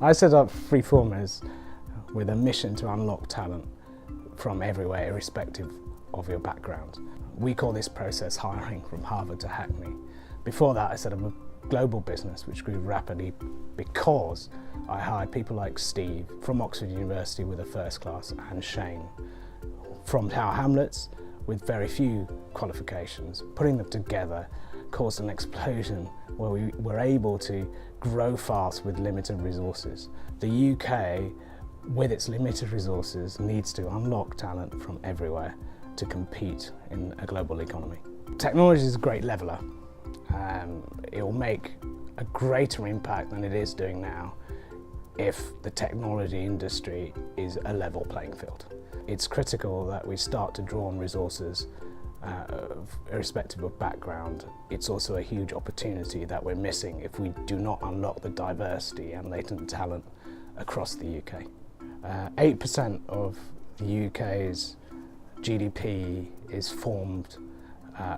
I set up Freeformers with a mission to unlock talent from everywhere, irrespective of your background. We call this process hiring, from Harvard to Hackney. Before that, I set up a global business which grew rapidly because I hired people like Steve from Oxford University with a first class and Shane from Tower Hamlets with very few qualifications. Putting them together caused an explosion where we were able to grow fast with limited resources. The UK, with its limited resources, needs to unlock talent from everywhere to compete in a global economy. Technology is a great leveller. It will make a greater impact than it is doing now if the technology industry is a level playing field. It's critical that we start to draw on resources irrespective of background. It's also a huge opportunity that we're missing if we do not unlock the diversity and latent talent across the UK. 8% of the UK's GDP is formed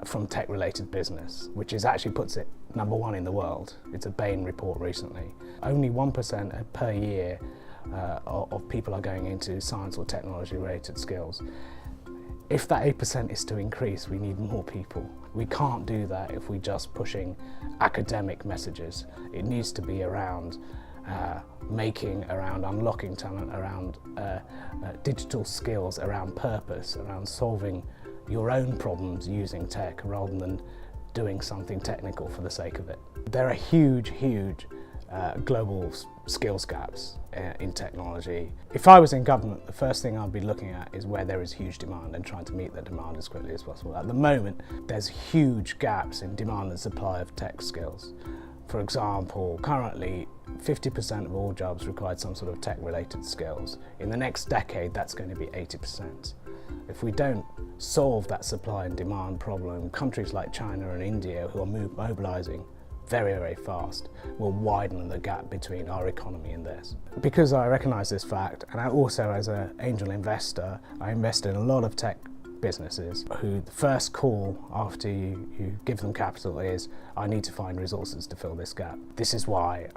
from tech-related business, which actually puts it number one in the world. It's a Bain report recently. Only 1% per year of people are going into science or technology-related skills. If that 8% is to increase, we need more people. We can't do that if we're just pushing academic messages. It needs to be around around unlocking talent, around digital skills, around purpose, around solving your own problems using tech rather than doing something technical for the sake of it. There are huge global skills gaps in technology. If I was in government, the first thing I'd be looking at is where there is huge demand and trying to meet that demand as quickly as possible. At the moment, there's huge gaps in demand and supply of tech skills. For example, currently 50% of all jobs require some sort of tech-related skills. In the next decade, that's going to be 80%. If we don't solve that supply and demand problem, countries like China and India, who are mobilizing very fast, will widen the gap between our economy and theirs. Because I recognize this fact, and I also, as an angel investor, I invest in a lot of tech businesses who the first call after you give them capital is, I need to find resources to fill this gap. This is why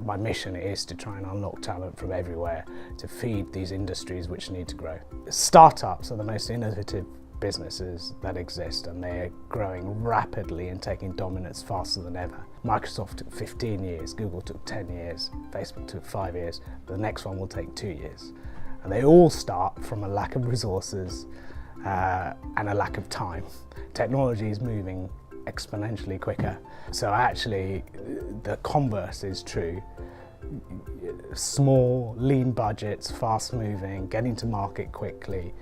my mission is to try and unlock talent from everywhere to feed these industries which need to grow. Startups are the most innovative businesses that exist, and they're growing rapidly and taking dominance faster than ever. Microsoft took 15 years, Google took 10 years, Facebook took 5 years, the next one will take 2 years. And they all start from a lack of resources and a lack of time. Technology is moving exponentially quicker. So actually, the converse is true. Small, lean budgets, fast moving, getting to market quickly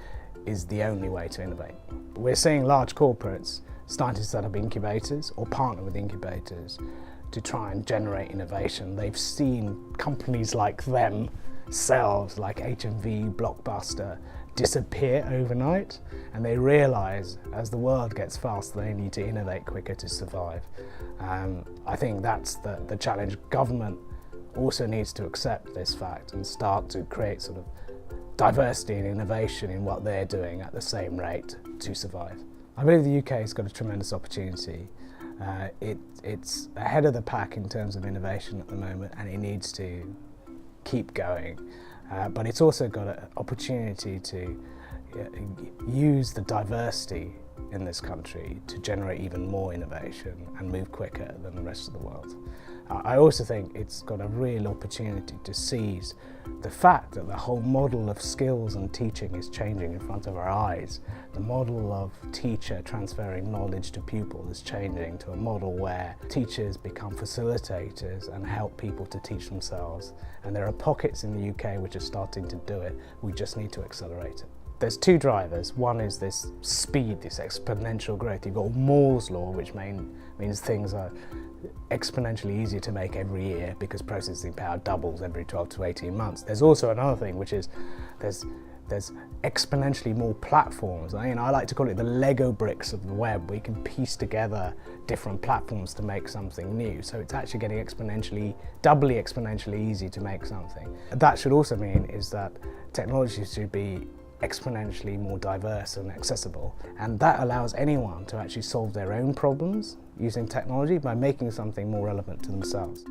is the only way to innovate. We're seeing large corporates starting to set up incubators or partner with incubators to try and generate innovation. They've seen companies like themselves, like HMV, Blockbuster, disappear overnight, and they realise as the world gets faster they need to innovate quicker to survive. I think that's the challenge. Government also needs to accept this fact and start to create sort of diversity and innovation in what they're doing at the same rate to survive. I believe the UK has got a tremendous opportunity. It's ahead of the pack in terms of innovation at the moment, and it needs to keep going. But it's also got an opportunity to use the diversity in this country to generate even more innovation and move quicker than the rest of the world. I also think it's got a real opportunity to seize the fact that the whole model of skills and teaching is changing in front of our eyes. The model of teacher transferring knowledge to pupil is changing to a model where teachers become facilitators and help people to teach themselves. And there are pockets in the UK which are starting to do it. We just need to accelerate it. There's two drivers. One is this speed, this exponential growth. You've got Moore's law, which means things are exponentially easier to make every year because processing power doubles every 12 to 18 months. There's also another thing, which is there's exponentially more platforms. I like to call it the Lego bricks of the web. We can piece together different platforms to make something new. So it's actually getting doubly exponentially easy to make something. That should also mean is that technology should be exponentially more diverse and accessible, and that allows anyone to actually solve their own problems using technology by making something more relevant to themselves.